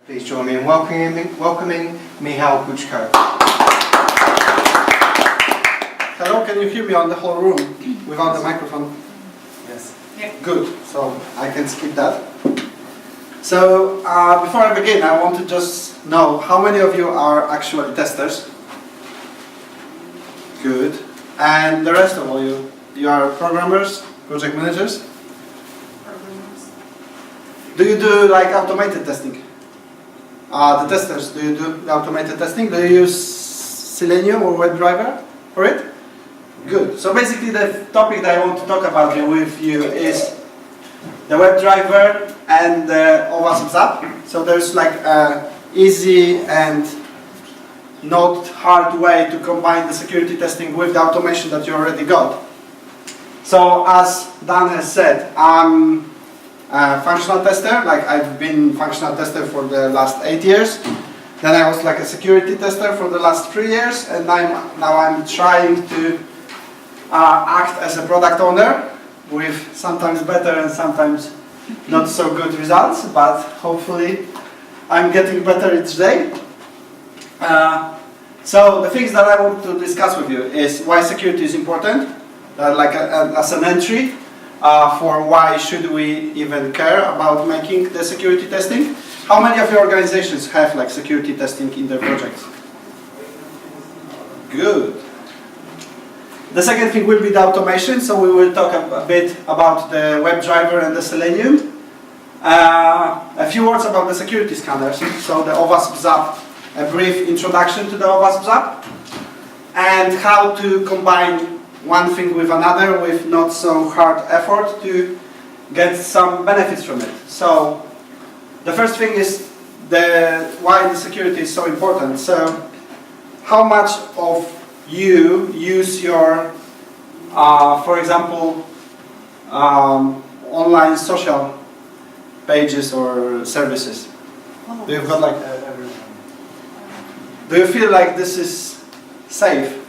Please join me in welcoming Michał Buczko. Hello, can you hear me on the whole room without the microphone? Yes. Yeah. Good, so I can skip that. So, before I begin, I want to just know how many of you are actually testers? Good. And the rest of you are programmers, project managers? Programmers. Do you do like automated testing? The testers, do you do the automated testing? Do you use Selenium or WebDriver for it? Good. So basically the topic that I want to talk about with you is the WebDriver and the OWASP Zap. So there's like an easy and not hard way to combine the security testing with the automation that you already got. So as Dan has said, I'm a functional tester. Like I've been functional tester for the last 8 years. Then I was like a security tester for the last 3 years, and now I'm trying to act as a product owner with sometimes better and sometimes not so good results, but hopefully I'm getting better each day. So the things that I want to discuss with you is why security is important, like as an entry for why should we even care about making the security testing. How many of your organizations have like security testing in their projects? Good. The second thing will be the automation, so we will talk a bit about the WebDriver and the Selenium. A few words about the security scanners, so the OWASP Zap, a brief introduction to the OWASP Zap, and how to combine one thing with another with not so hard effort to get some benefits from it. So the first thing is why the security is so important. So how much of you use your, for example, online social pages or services? Do you feel like do you feel like this is safe?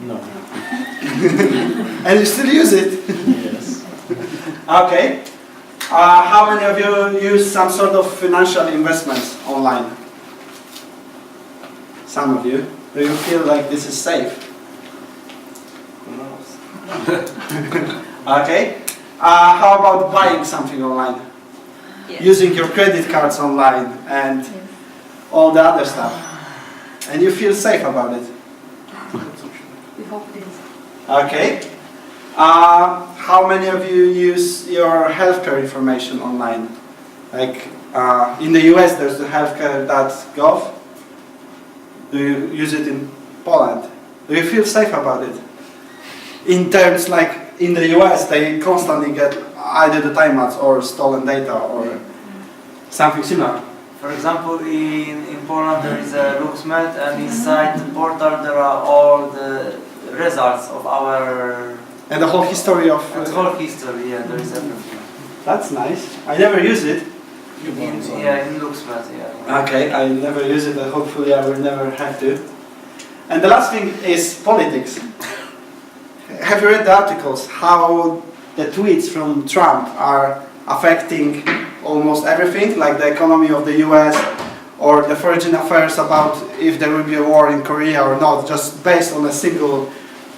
No. And you still use it? Yes. Okay. How many of you use some sort of financial investments online? Some of you. Do you feel like this is safe? Who knows? Okay. How about buying something online? Yes. Using your credit cards online and all the other stuff. And you feel safe about it? We hope it is. Okay. How many of you use your healthcare information online? Like in the US there's the healthcare.gov. Do you use it in Poland? Do you feel safe about it? In terms like in the US they constantly get either the timeouts or stolen data or something similar. For example, in Poland there is a LuxMed, and inside the portal there are all the results of our... And the whole history of... the whole history, yeah, there is everything. That's nice. I never use it. In LuxMed, yeah. Okay, I never use it, but hopefully I will never have to. And the last thing is politics. Have you read the articles how the tweets from Trump are affecting almost everything, like the economy of the US or the foreign affairs about if there will be a war in Korea or not, just based on a single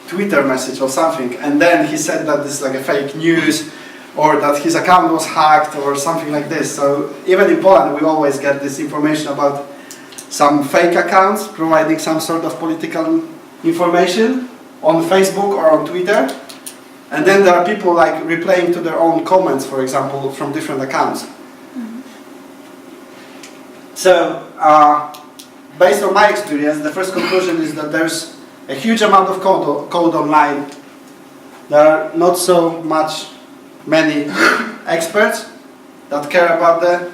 Twitter message or something? And then he said that this is like a fake news, or that his account was hacked or something like this. So even in Poland we always get this information about some fake accounts providing some sort of political information on Facebook or on Twitter. And then there are people like replying to their own comments, for example, from different accounts. So, based on my experience, the first conclusion is that there's a huge amount of code online. There are not so many experts that care about the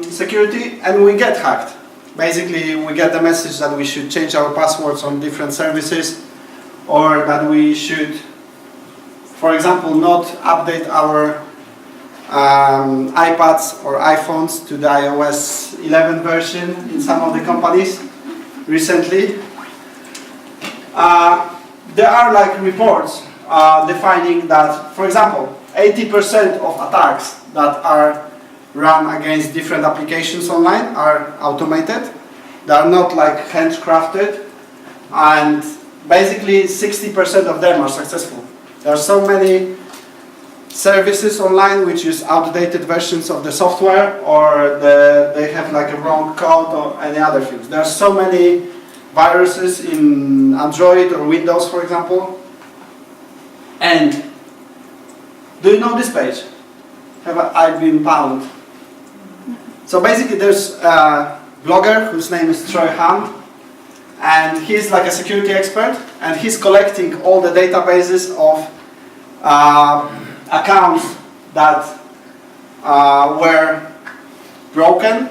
security, and we get hacked. Basically, we get the message that we should change our passwords on different services, or that we should, for example, not update our iPads or iPhones to the iOS 11 version in some of the companies recently. There are like reports defining that, for example, 80% of attacks that are run against different applications online are automated. They are not like handcrafted, and basically 60% of them are successful. There are so many services online which use outdated versions of the software, or they have like a wrong code or any other things. There are so many viruses in Android or Windows, for example. And do you know this page? Have I been pwned? So basically there's a blogger whose name is Troy Hunt, and he's like a security expert, and he's collecting all the databases of accounts that were broken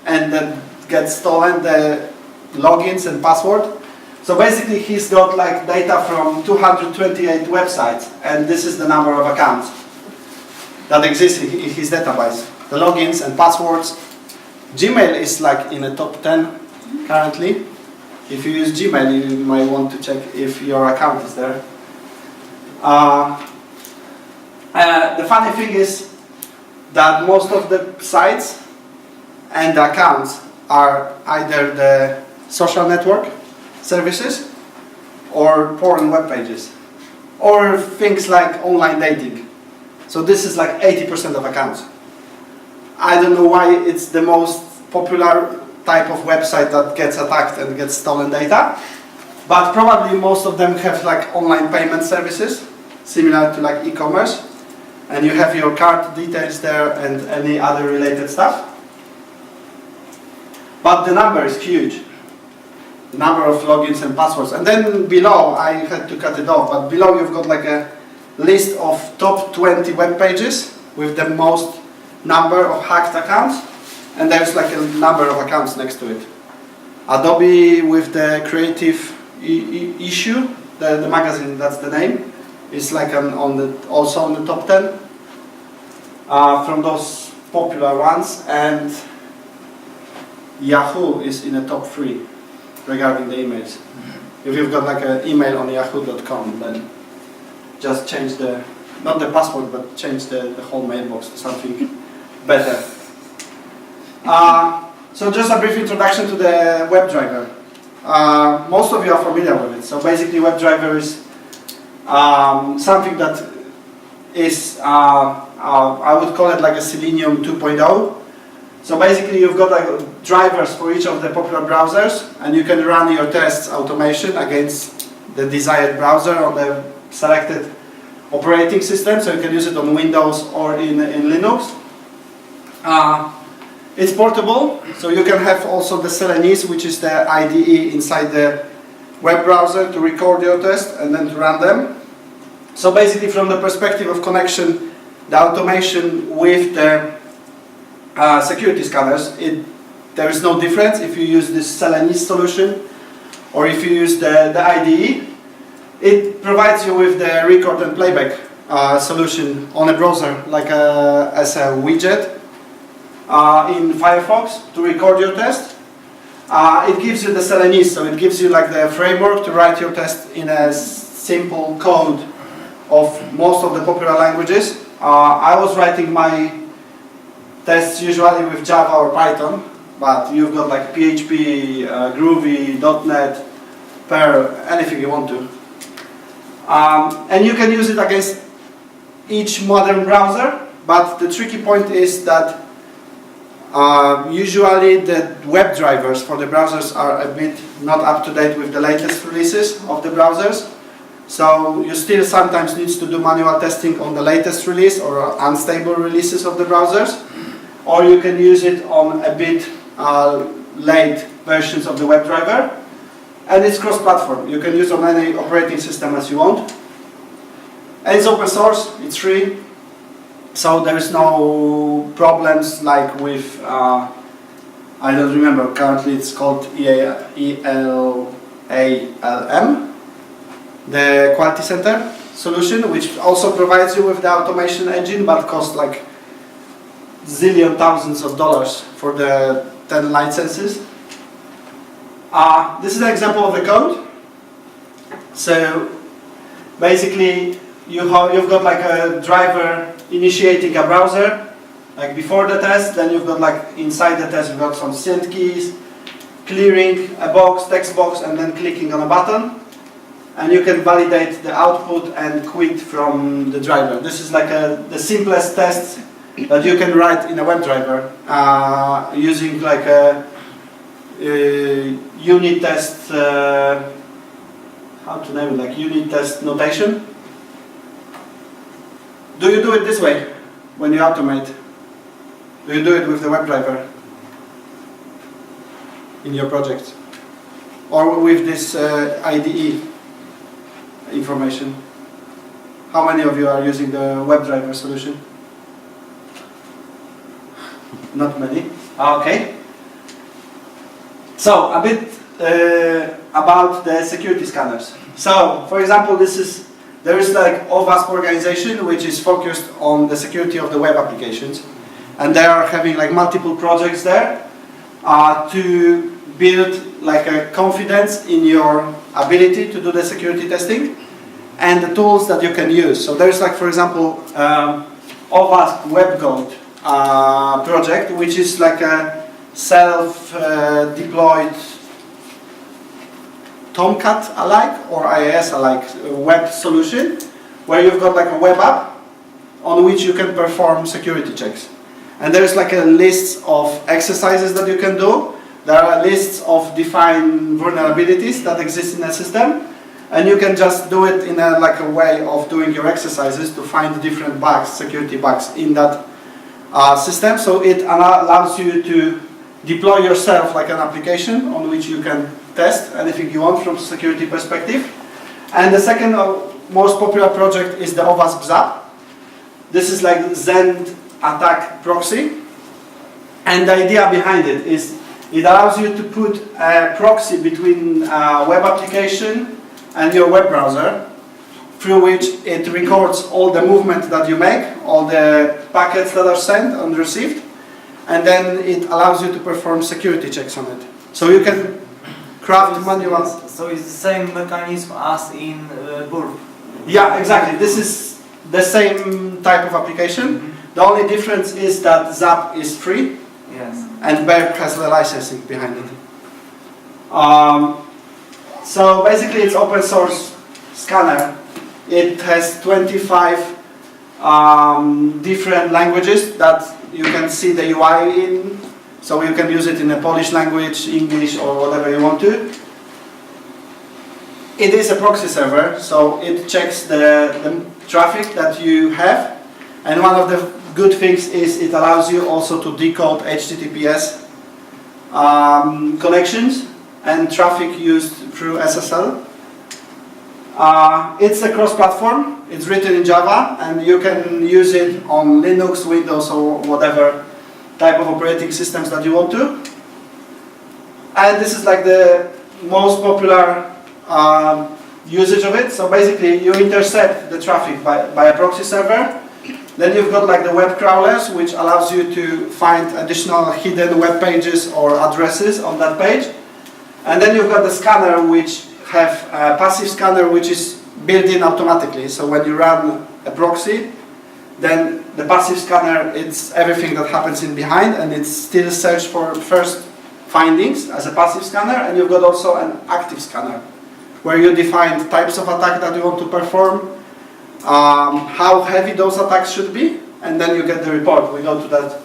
and that get stolen, the logins and password. So basically he's got like data from 228 websites, and this is the number of accounts that exist in his database. The logins and passwords. Gmail is like in the top 10 currently. If you use Gmail, you might want to check if your account is there. The funny thing is that most of the sites and the accounts are either the social network services or porn web pages or things like online dating. So this is like 80% of accounts. I don't know why it's the most popular type of website that gets attacked and gets stolen data, but probably most of them have like online payment services similar to like e-commerce, and you have your card details there and any other related stuff. But the number is huge. The number of logins and passwords. And then below, I had to cut it off, but below you've got like a list of top 20 web pages with the most number of hacked accounts, and there's like a number of accounts next to it. Adobe with the creative issue, the magazine, that's the name, is like also on the top 10 from those popular ones, and Yahoo is in the top 3 regarding the emails. If you've got like an email on yahoo.com, then just change not the password, but change the whole mailbox to something better. So just a brief introduction to the WebDriver. Most of you are familiar with it. So basically WebDriver is something that is, I would call it like a Selenium 2.0. So basically you've got like drivers for each of the popular browsers, and you can run your tests automation against the desired browser on the selected operating system. So you can use it on Windows or in Linux. It's portable, so you can have also the Selenium, which is the IDE inside the web browser, to record your test and then to run them. So basically from the perspective of connection, the automation with the security scanners, there is no difference if you use this Selenium solution or if you use the IDE. It provides you with the record and playback solution on a browser, like as a widget in Firefox to record your test. It gives you the Selenium, so it gives you like the framework to write your test in a simple code of most of the popular languages. I was writing my tests usually with Java or Python, but you've got like PHP, Groovy, .NET, Perl, anything you want to. And you can use it against each modern browser, but the tricky point is that usually the web drivers for the browsers are a bit not up to date with the latest releases of the browsers. So you still sometimes need to do manual testing on the latest release or unstable releases of the browsers. Or you can use it on a bit late versions of the WebDriver. And it's cross-platform. You can use on any operating system as you want. And it's open source, it's free. So there is no problems like with, I don't remember, currently it's called ELALM, the Quality Center solution, which also provides you with the automation engine, but costs like zillion thousands of dollars for the 10 licenses. This is an example of the code. So basically you've got like a driver initiating a browser, like before the test, then you've got like inside the test, you've got some send keys, clearing a box, text box, and then clicking on a button. And you can validate the output and quit from the driver. This is like the simplest test that you can write in a WebDriver using like a unit test, how to name it, like unit test notation. Do you do it this way when you automate? Do you do it with the WebDriver in your project? Or with this IDE information? How many of you are using the WebDriver solution? Not many. Okay. So a bit about the security scanners. So, for example, there is like OWASP organization which is focused on the security of the web applications, and they are having like multiple projects there to build like a confidence in your ability to do the security testing and the tools that you can use. So there's like, for example, OWASP WebGoat project, which is like a self-deployed Tomcat-alike or IIS-alike web solution, where you've got like a web app on which you can perform security checks. And there's like a list of exercises that you can do. There are lists of defined vulnerabilities that exist in a system, and you can just do it in like a way of doing your exercises to find different bugs, security bugs in that system. So it allows you to deploy yourself like an application on which you can test anything you want from a security perspective. And the second most popular project is the OWASP ZAP. This is like Zend attack proxy. And the idea behind it is it allows you to put a proxy between a web application and your web browser, through which it records all the movement that you make, all the packets that are sent and received, and then it allows you to perform security checks on it. So you can craft manual. So it's the same mechanism as in Burp. Yeah, exactly. This is the same type of application. The only difference is that ZAP is free. Yes. And Burp has the licensing behind it. So basically it's open source scanner. It has 25 different languages that you can see the UI in. So you can use it in a Polish language, English, or whatever you want to. It is a proxy server, so it checks the traffic that you have. And one of the good things is it allows you also to decode HTTPS connections and traffic used through SSL. It's a cross-platform. It's written in Java, and you can use it on Linux, Windows, or whatever type of operating systems that you want to. And this is like the most popular usage of it. So basically, you intercept the traffic by a proxy server. Then you've got like the web crawlers, which allows you to find additional hidden web pages or addresses on that page. And then you've got the scanner, which have a passive scanner, which is built in automatically. So when you run a proxy, then the passive scanner, it's everything that happens in behind, and it's still search for first findings as a passive scanner. And you've got also an active scanner, where you define types of attack that you want to perform, how heavy those attacks should be, and then you get the report. We go to that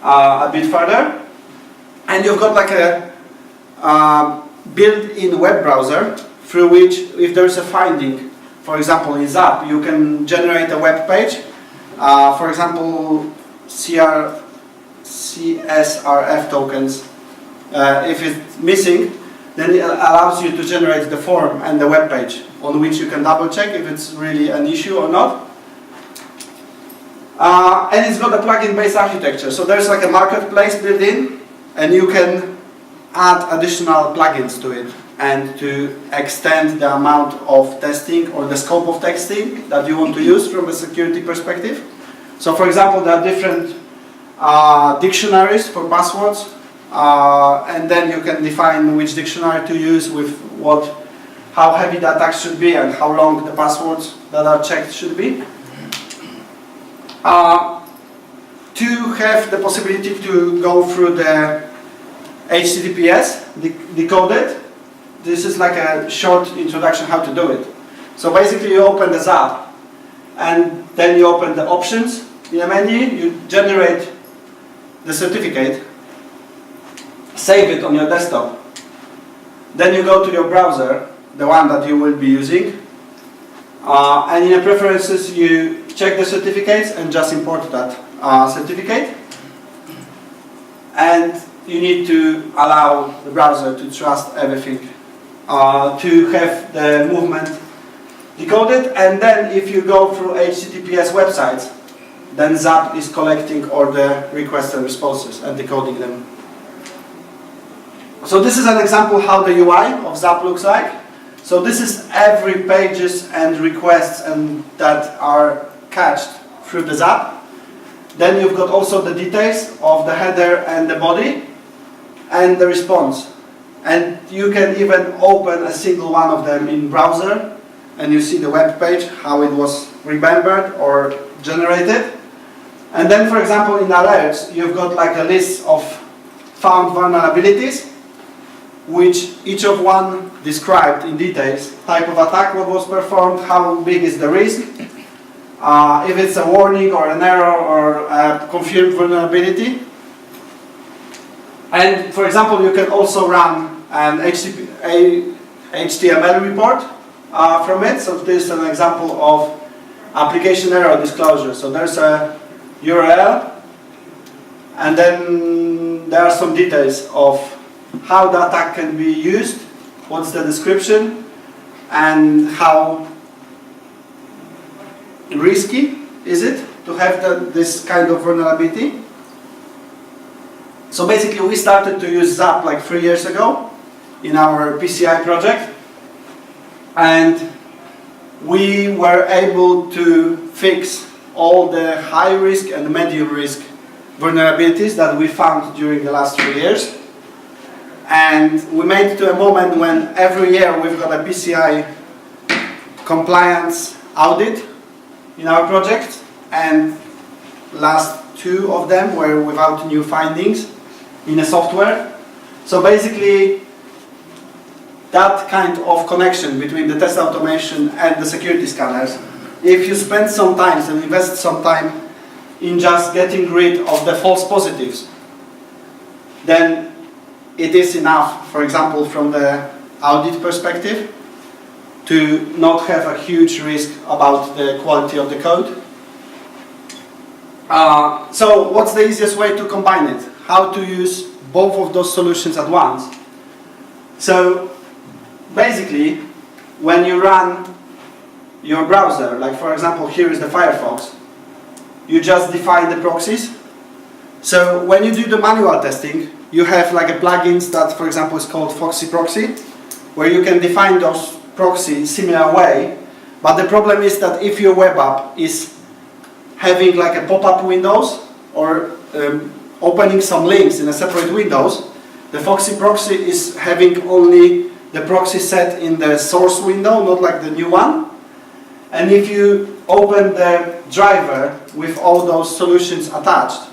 a bit further. And you've got like a built-in web browser through which, if there's a finding, for example in ZAP, you can generate a web page. For example, CSRF tokens. If it's missing, then it allows you to generate the form and the web page on which you can double check if it's really an issue or not. And it's got a plugin based architecture. So there's like a marketplace built in, and you can add additional plugins to it and to extend the amount of testing or the scope of testing that you want to use from a security perspective. So for example, there are different dictionaries for passwords, and then you can define which dictionary to use with how heavy the attack should be and how long the passwords that are checked should be. to have the possibility to go through the HTTPS, decoded. This is like a short introduction how to do it. So basically you open the ZAP and then you open the options in a menu, you generate the certificate, save it on your desktop, then you go to your browser, the one that you will be using, and in the preferences you check the certificates and just import that certificate, and you need to allow the browser to trust everything, to have the movement decoded, and then if you go through HTTPS websites, then ZAP is collecting all the requests and responses and decoding them. So this is an example how the UI of ZAP looks like. So this is every pages and requests and that are cached through the ZAP. Then you've got also the details of the header and the body and the response. And you can even open a single one of them in browser and you see the web page, how it was remembered or generated. And then, for example, in alerts, you've got like a list of found vulnerabilities, which each of one described in details, type of attack, what was performed, how big is the risk, if it's a warning or an error or a confirmed vulnerability. And for example, you can also run an HTML report from it. So this is an example of application error disclosure. So there's a URL, and then there are some details of how the attack can be used, what's the description, and how risky is it to have this kind of vulnerability. So basically we started to use ZAP like 3 years ago in our PCI project, and we were able to fix all the high risk and medium risk vulnerabilities that we found during the last 3 years. And we made it to a moment when every year we've got a PCI compliance audit in our project, and last 2 of them were without new findings in a software. So basically that kind of connection between the test automation and the security scanners, if you spend some time and invest some time in just getting rid of the false positives, then it is enough, for example, from the audit perspective, to not have a huge risk about the quality of the code. So what's the easiest way to combine it? How to use both of those solutions at once? So basically, when you run your browser, like for example here is the Firefox, you just define the proxies. So when you do the manual testing, you have like a plugins that, for example, is called proxy, where you can define those proxies similar way. But the problem is that if your web app is having like a pop-up windows or opening some links in a separate windows, the proxy is having only the proxy set in the source window, not like the new one. And if you open the driver with all those solutions attached,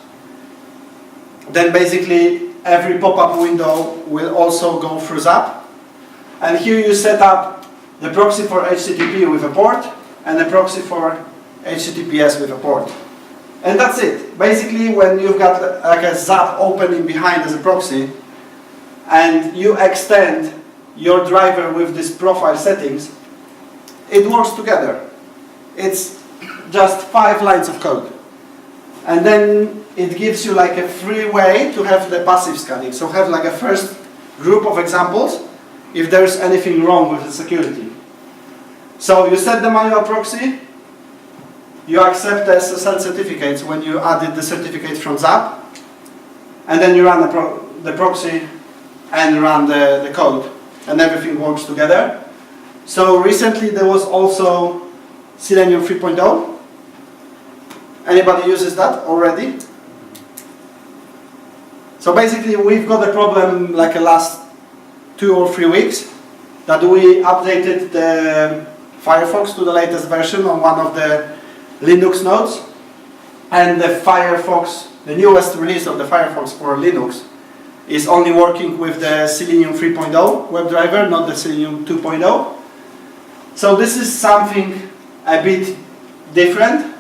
then basically every pop-up window will also go through ZAP. And here you set up the proxy for HTTP with a port and the proxy for HTTPS with a port. And that's it. Basically, when you've got like a ZAP opening behind as a proxy and you extend your driver with this profile settings, it works together. It's just 5 lines of code. And then it gives you like a free way to have the passive scanning. So have like a first group of examples if there's anything wrong with the security. So you set the manual proxy, you accept the SSL certificates when you added the certificate from ZAP, and then you run the proxy and run the code, and everything works together. So recently there was also Selenium 3.0. Anybody uses that already? So basically we've got a problem like the last 2 or 3 weeks that we updated the Firefox to the latest version on one of the Linux nodes, And the Firefox, the newest release of the Firefox for Linux, is only working with the Selenium 3.0 WebDriver, not the Selenium 2.0. So this is something a bit different,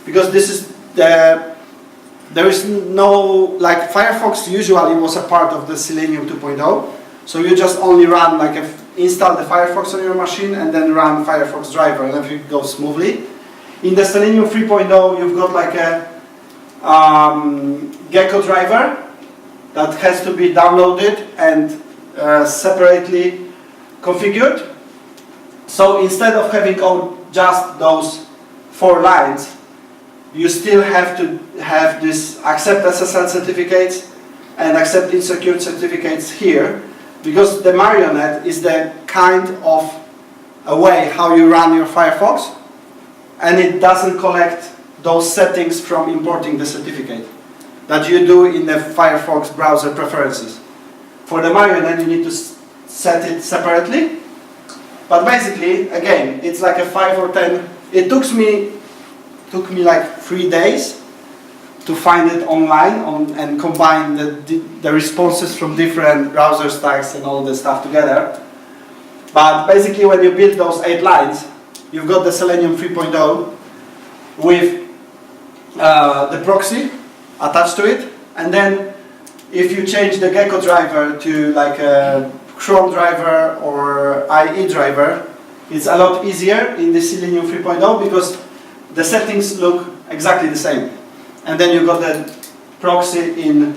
because this is there is no, like Firefox usually was a part of the Selenium 2.0, so you just only run like install the Firefox on your machine and then run Firefox driver and everything goes smoothly. In the Selenium 3.0 you've got like a Gecko driver that has to be downloaded and separately configured. So instead of having just those 4 lines, you still have to have this accept SSL certificates and accept insecure certificates here, because the marionette is the kind of a way how you run your Firefox, and it doesn't collect those settings from importing the certificate that you do in the Firefox browser preferences. For the marionette you need to set it separately, but basically, again, it's like a 5 or 10, it took me like 3 days to find it online and combine the responses from different browser stacks and all the stuff together. But basically when you build those 8 lines, you've got the Selenium 3.0 with the proxy attached to it, and then if you change the Gecko driver to like a Chrome driver or IE driver, it's a lot easier in the Selenium 3.0 because the settings look exactly the same. And then you got the proxy in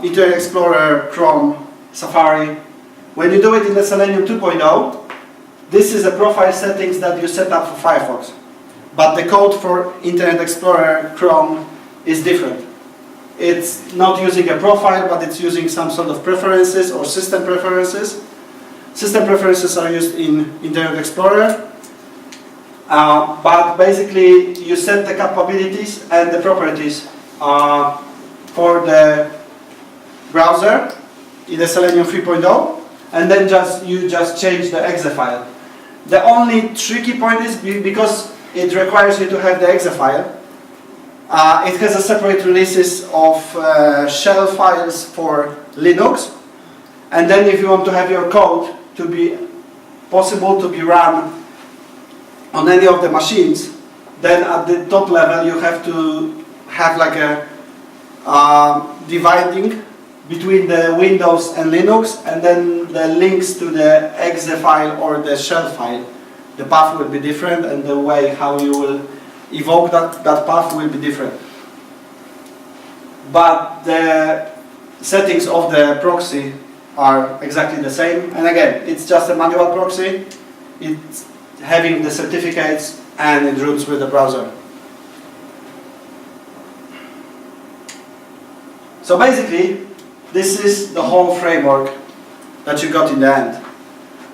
Internet Explorer, Chrome, Safari. When you do it in the Selenium 2.0, this is a profile settings that you set up for Firefox. But the code for Internet Explorer, Chrome is different. It's not using a profile, but it's using some sort of preferences or system preferences. System preferences are used in Internet Explorer. But basically you set the capabilities and the properties for the browser in the Selenium 3.0, and then you just change the exe file. The only tricky point is because it requires you to have the exe file. It has a separate releases of shell files for Linux, and then if you want to have your code to be possible to be run on any of the machines, then at the top level you have to have like a dividing between the Windows and Linux, and then the links to the exe file or the shell file. The path will be different, and the way how you will evoke that path will be different. But the settings of the proxy are exactly the same, and again, it's just a manual proxy. It's having the certificates and it roots with the browser. So basically, this is the whole framework that you got in the end.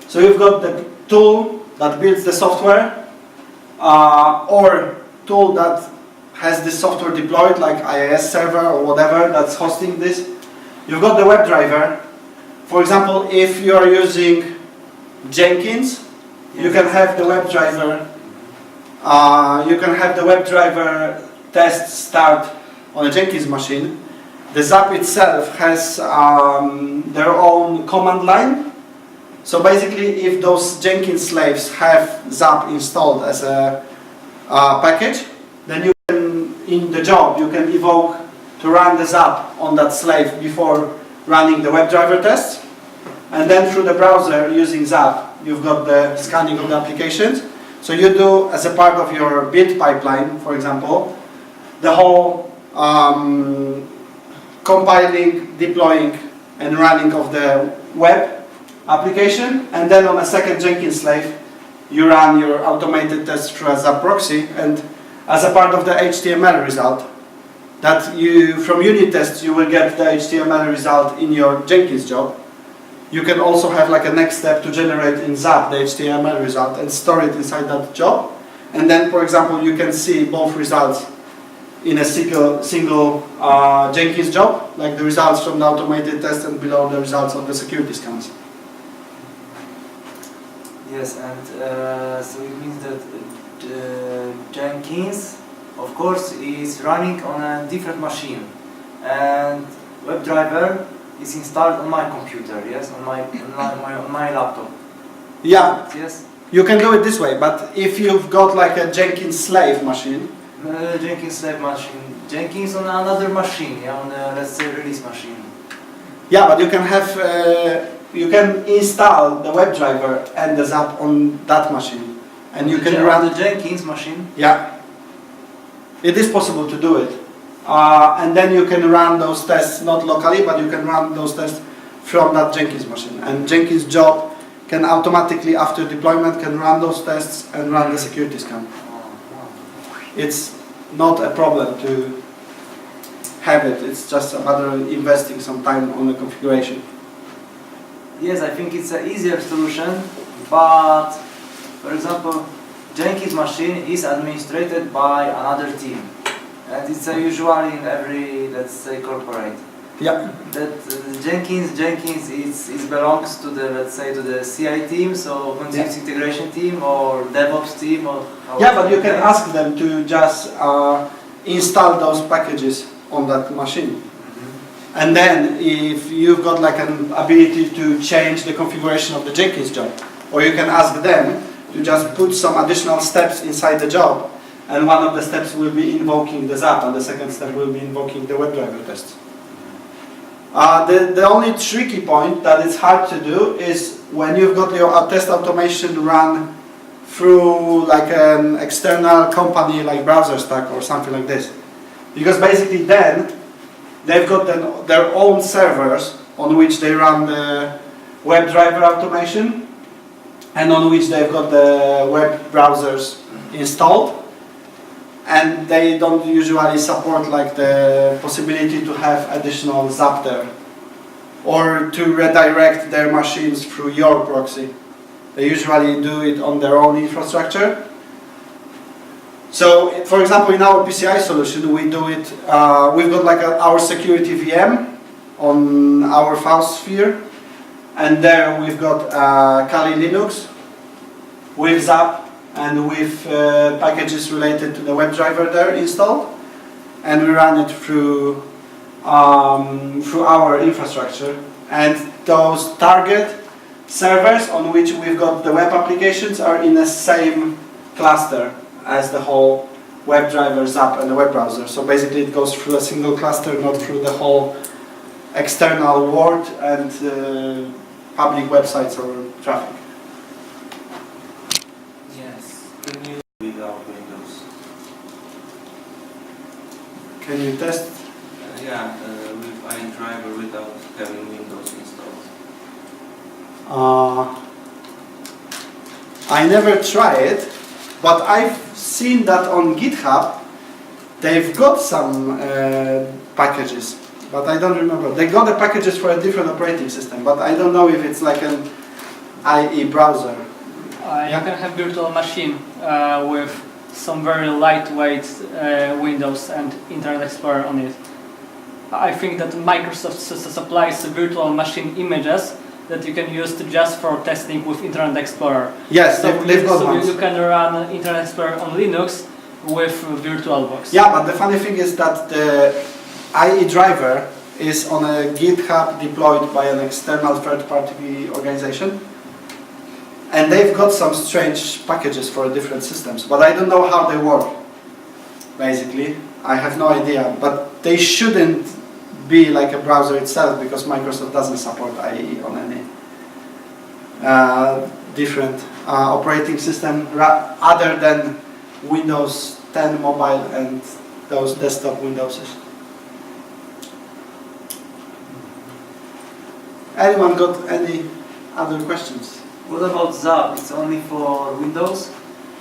So you've got the tool that builds the software, or tool that has this software deployed, like IIS server or whatever that's hosting this. You've got the WebDriver. For example, if you are using Jenkins, you can have the WebDriver. You can have the WebDriver test start on a Jenkins machine. The Zap itself has their own command line. So basically, if those Jenkins slaves have Zap installed as a package, then you can, in the job, you can evoke to run the Zap on that slave before running the WebDriver tests. And then through the browser, using Zap, you've got the scanning of the applications. So you do, as a part of your build pipeline, for example, the whole compiling, deploying, and running of the web application, and then on a second Jenkins slave, you run your automated tests through a ZAProxy, and as a part of the HTML result, that you, from unit tests, you will get the HTML result in your Jenkins job. You can also have like a next step to generate in Zap the HTML result and store it inside that job. And then, for example, you can see both results in a single Jenkins job, like the results from the automated test and below the results of the security scans. Yes, and so it means that Jenkins of course, is running on a different machine, and WebDriver is installed on my computer, yes, on my laptop. Yeah, Yes, you can do it this way, but if you've got like a Jenkins slave machine, Jenkins slave machine, Jenkins on another machine, yeah, on a, let's say, release machine. yeah, but you can have, you can install the WebDriver and the Zap on that machine, and you can run the Jenkins machine. Yeah, it is possible to do it, and then you can run those tests not locally, but you can run those tests from that Jenkins machine, and Jenkins job can automatically, after deployment, can run those tests and run the security scan. It's not a problem to have it, it's just a matter of investing some time on the configuration. Yes, I think it's an easier solution, but for example, Jenkins machine is administrated by another team, and it's usually in every, let's say, corporate. Yeah. That Jenkins it belongs to the, let's say, to the CI team, so continuous integration team or DevOps team or. Yeah, but you can ask them to just install those packages on that machine. And then if you've got like an ability to change the configuration of the Jenkins job, or you can ask them to just put some additional steps inside the job, and one of the steps will be invoking the Zap, and the second step will be invoking the WebDriver tests. The only tricky point that is hard to do is when you've got your test automation run through like an external company like BrowserStack or something like this. Because basically then they've got their own servers on which they run the WebDriver automation and on which they've got the web browsers installed. And they don't usually support like the possibility to have additional Zap there or to redirect their machines through your proxy. They usually do it on their own infrastructure. So, for example, in our PCI solution, we do it. We've got like our security VM on our file sphere, and there we've got Kali Linux with Zap and with packages related to the WebDriver there installed, and we run it through our infrastructure. And those target servers on which we've got the web applications are in the same cluster as the whole WebDriver, Zap, and the web browser. So basically, it goes through a single cluster, not through the whole external world and public websites or traffic. Without Windows. Can you test? With iDriver without having Windows installed. I never try it, but I've seen that on GitHub they've got some packages, but I don't remember. They got the packages for a different operating system, but I don't know if it's like an IE browser. You can have virtual machine with some very lightweight Windows and Internet Explorer on it. I think that Microsoft supplies virtual machine images that you can use just for testing with Internet Explorer. Yes, so they've got ones. You can run Internet Explorer on Linux with VirtualBox. Yeah, but the funny thing is that the IE driver is on a GitHub deployed by an external third-party organization. And they've got some strange packages for different systems, but I don't know how they work, basically. I have no idea, but they shouldn't be like a browser itself because Microsoft doesn't support IE on any different operating system other than Windows 10 mobile and those desktop Windowses. Anyone got any other questions? What about Zap? It's only for Windows?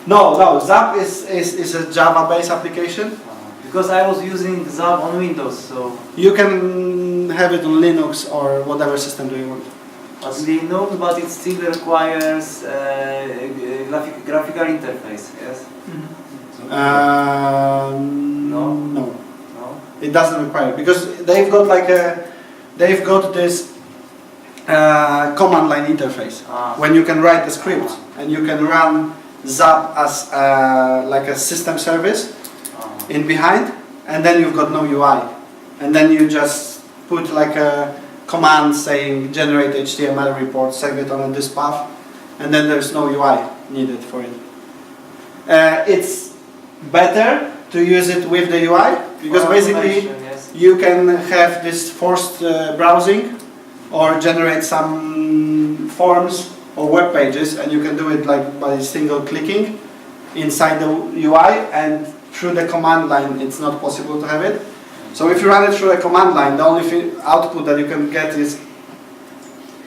No, Zap is a Java-based application. Because I was using Zap on Windows, so... You can have it on Linux or whatever system do you want. Linux, but it still requires graphical interface, yes? No. No? It doesn't require, because they've got like this command line interface when you can write the script and you can run Zap as like a system service, in behind, and then you've got no UI. And then you just put like a command saying generate HTML report, save it on this path, and then there's no UI needed for it. It's better to use it with the UI, because basically Yes. you can have this forced browsing or generate some forms or web pages, and you can do it like by single clicking inside the UI, and through the command line it's not possible to have it. So if you run it through a command line, the only output that you can get is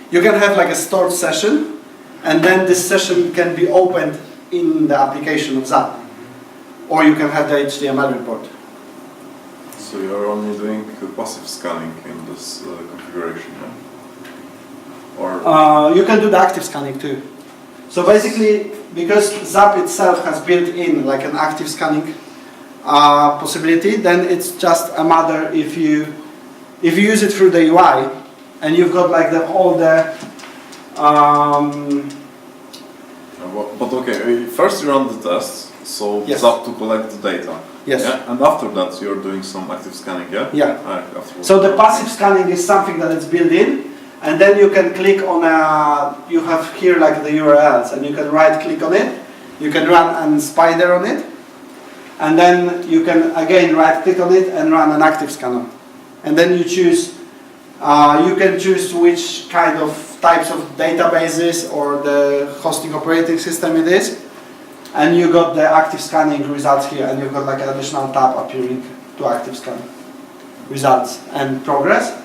you can have like a stored session, and then this session can be opened in the application of Zap, or you can have the HTML report. So you're only doing passive scanning in this configuration, yeah? Or You can do the active scanning too. So basically, because Zap itself has built in like an active scanning possibility, then it's just a matter if you use it through the UI, and you've got like all the but okay, first you run the tests, so Yes. Zap to collect the data. Yes. Yeah? And after that you're doing some active scanning, yeah? Yeah. Afterwards. So the passive scanning is something that is built in, and then you can click on you have here like the URLs, and you can right click on it, you can run a spider on it, and then you can again right click on it and run an active scanner. And then you choose, you can choose which kind of types of databases or the hosting operating system it is, and you got the active scanning results here, and you've got like an additional tab appearing to active scan results and progress.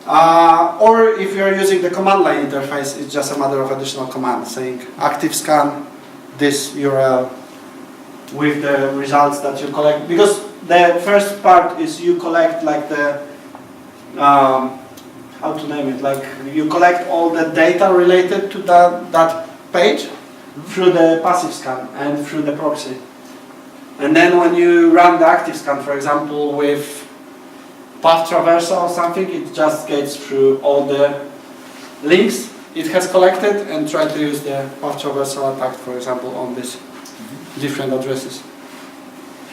Or if you're using the command line interface, it's just a matter of additional command saying active scan this URL with the results that you collect. Because the first part is you collect like the, how to name it, like you collect all the data related to that page through the passive scan and through the proxy. And then when you run the active scan, for example, with path traversal or something, it just gets through all the links it has collected and try to use the path traversal attack, for example, on these different addresses.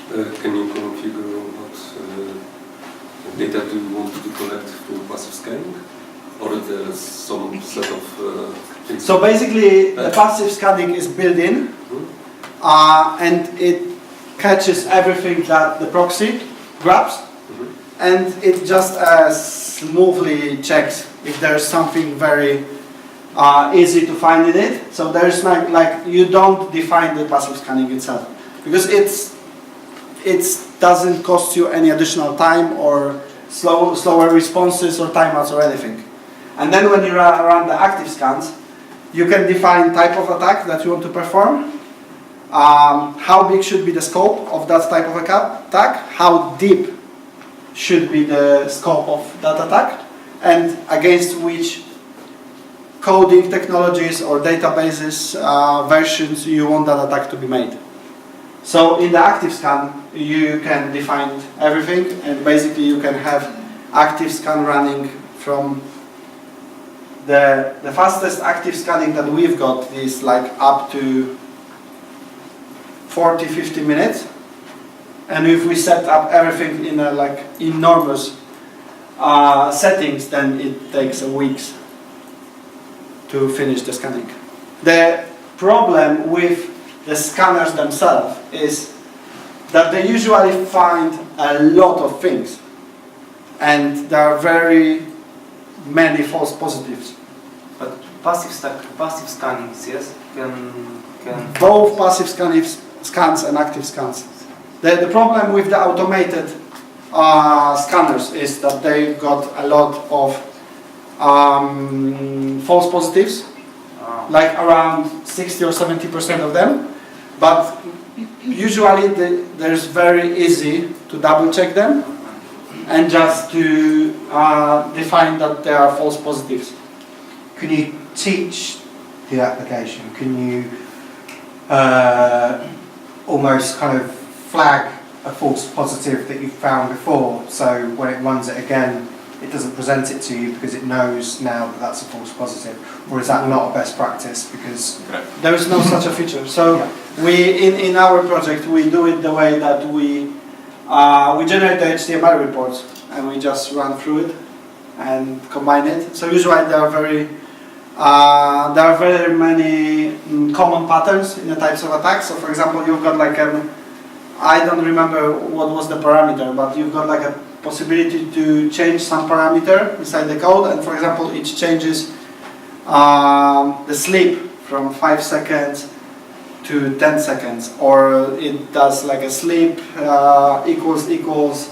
Can you configure what data do you want to collect through passive scanning? Or there's some set of things? So basically, the passive scanning is built in, and it catches everything that the proxy grabs, and it just smoothly checks if there's something very easy to find in it. So there's like you don't define the passive scanning itself, because it doesn't cost you any additional time or slower responses or timeouts or anything. And then when you run the active scans, you can define type of attack that you want to perform, how big should be the scope of that type of attack, how deep should be the scope of that attack, and against which coding technologies or databases versions you want that attack to be made. So in the active scan, you can define everything, and basically you can have active scan running from the fastest active scanning that we've got is like up to 40-50 minutes. And if we set up everything in a like enormous settings, then it takes weeks to finish the scanning. The problem with the scanners themselves is that they usually find a lot of things, and there are very many false positives. But passive scannings, yes, can Both passive scans and active scans. The problem with the automated scanners is that they got a lot of false positives, like around 60 or 70% of them. But usually there's very easy to double check them and just to define that there are false positives. Can you teach the application? Can you almost kind of flag a false positive that you found before, so when it runs it again, it doesn't present it to you because it knows now that that's a false positive? Or is that not a best practice? Because there is no such a feature. So we in our project we do it the way that we we generate the HTML reports and we just run through it and combine it. So usually there are very many common patterns in the types of attacks. So for example, you've got like I don't remember what was the parameter, but you've got like a possibility to change some parameter inside the code, and for example, it changes the sleep from 5 seconds to 10 seconds, or it does like a sleep equals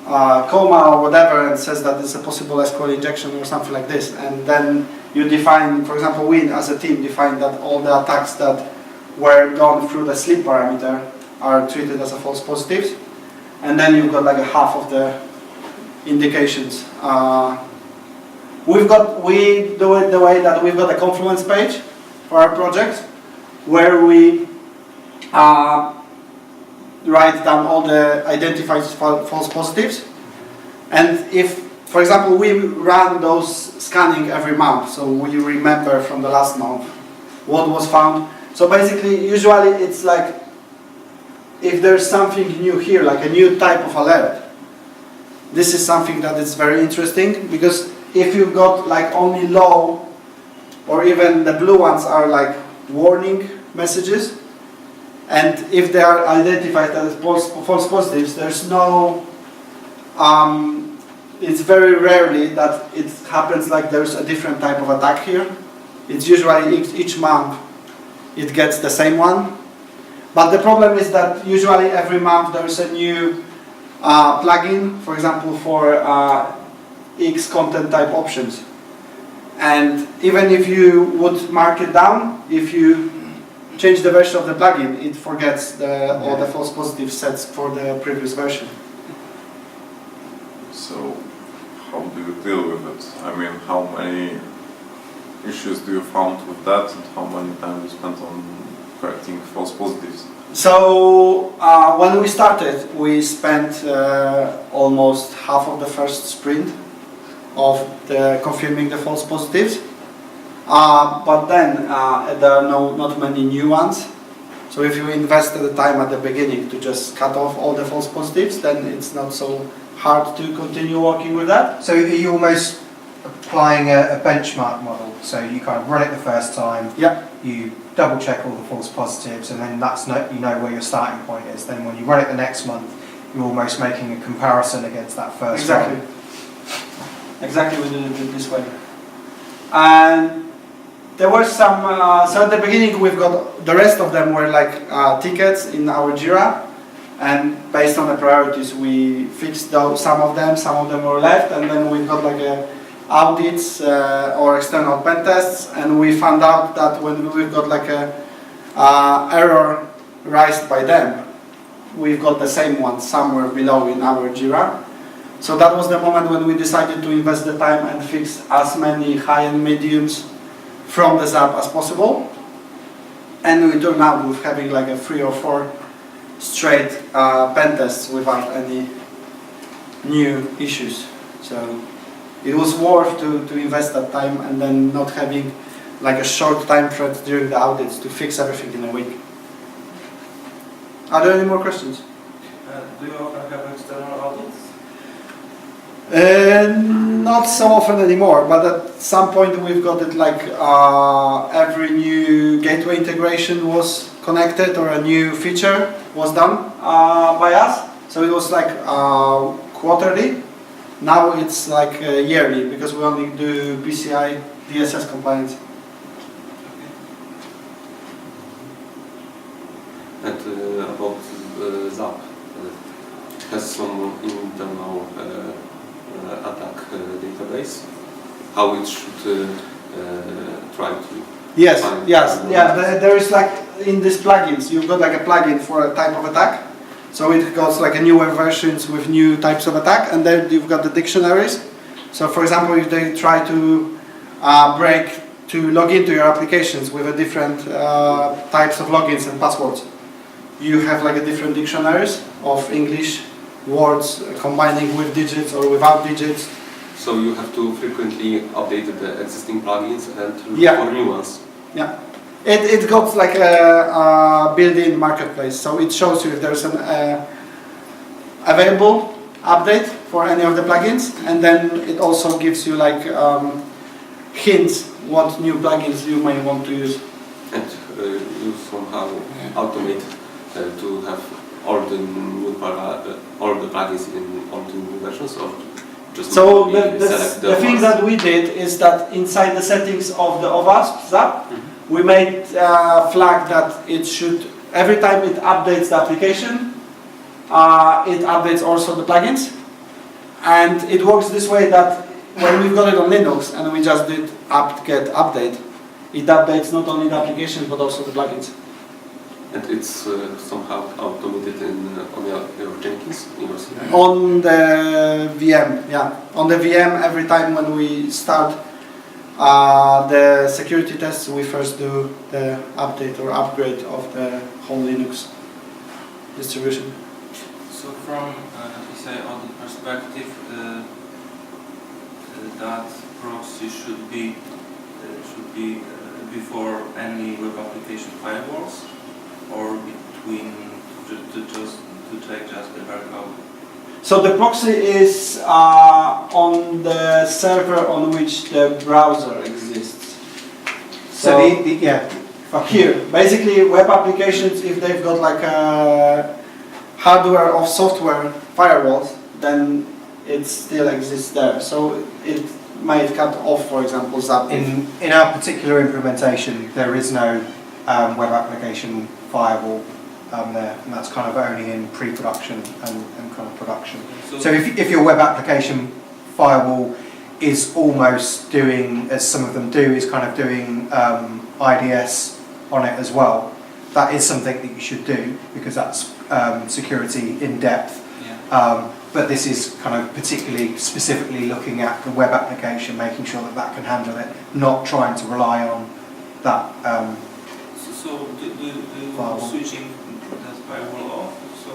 comma or whatever, and says that it's a possible SQL injection or something like this. And then you define, for example, we as a team define that all the attacks that were gone through the sleep parameter are treated as a false positives. And then you've got like a half of the indications. We do it the way that we've got a Confluence page for our project, where we write down all the identified false positives. And if, for example, we run those scanning every month, so we remember from the last month what was found. So basically, usually it's like, if there's something new here, like a new type of alert, this is something that is very interesting, because if you've got like only low, or even the blue ones are like warning messages, and if they are identified as false positives, there's no, it's very rarely that it happens like there's a different type of attack here. It's usually each month it gets the same one. But the problem is that usually every month there is a new plugin, for example, for X content type options. And even if you would mark it down, if you change the version of the plugin, it forgets all the false positive sets for the previous version. So, how do you deal with it? I mean, how many issues do you found with that, and how many time you spent on correcting false positives? So when we started, we spent almost half of the first sprint of confirming the false positives. But then there are not many new ones. So if you invest the time at the beginning to just cut off all the false positives, then it's not so hard to continue working with that. So are you almost applying a benchmark model? So you kind of run it the first time, Yeah. you double check all the false positives, and then you know where your starting point is. Then when you run it the next month, you're almost making a comparison against that first Exactly. one. Exactly, we did it this way. And there were some, so at the beginning we've got, the rest of them were like tickets in our Jira, and based on the priorities we fixed some of them were left, and then we've got like audits or external pen tests, and we found out that when we've got like a error raised by them, we've got the same one somewhere below in our Jira. So that was the moment when we decided to invest the time and fix as many high and mediums from the ZAP as possible. And we turned out with having like a 3 or 4 straight pen tests without any new issues. So it was worth to invest that time and then not having like a short time thread during the audits to fix everything in a week. Are there any more questions? Do you often have external audits? Not so often anymore, but at some point we've got it like every new gateway integration was connected or a new feature was done by us. So it was like quarterly. Now it's like yearly, because we only do PCI DSS compliance. And about ZAP, has some internal attack database, how it should try to Yes, find there is like in these plugins, you've got like a plugin for a type of attack. So it goes like a newer versions with new types of attack, and then you've got the dictionaries. So for example, if they try to log into your applications with a different types of logins and passwords, you have like a different dictionaries of English words combining with digits or without digits. So you have to frequently update the existing plugins and look Yeah. for new ones. Yeah, it got like a built-in marketplace, so it shows you if there's an available update for any of the plugins, and then it also gives you like hints what new plugins you may want to use. And you somehow automate to have all the new all the plugins in all the new versions, or just So only select the thing ones? that we did is that inside the settings of the OWASP ZAP, we made a flag that it should, every time it updates the application, it updates also the plugins. And it works this way that when we've got it on Linux and we just did apt-get update, it updates not only the application but also the plugins. And it's somehow automated on your Jenkins in your CI? On the VM, yeah. On the VM, every time when we start the security tests, we first do the update or upgrade of the whole Linux distribution. So from, say, audit perspective, that proxy should be before any web application firewalls, or between to check just the barcode. So the proxy is on the server on which the browser exists. So yeah, Here, basically web applications, if they've got like a hardware or software firewalls, then it still exists there. So it might cut off, for example, ZAP. in our particular implementation, there is no web application firewall there, and that's kind of only in pre-production and kind of production. So if your web application firewall is almost doing, as some of them do, is kind of doing IDS on it as well, that is something that you should do, because that's security in depth. Yeah. But this is kind of particularly specifically looking at the web application, making sure that that can handle it, not trying to rely on that. So do you Firewall. switching that firewall off? So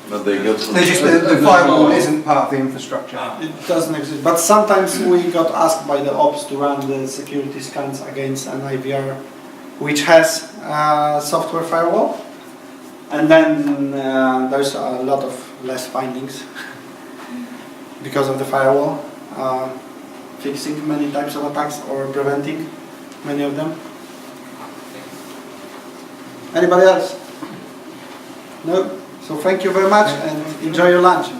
But they get They're just the firewall isn't part of the infrastructure. It doesn't exist. But sometimes we got asked by the ops to run the security scans against an IVR which has software firewall. And then there's a lot of less findings because of the firewall, fixing many types of attacks or preventing many of them. Anybody else? No? So thank you very much and enjoy your lunch.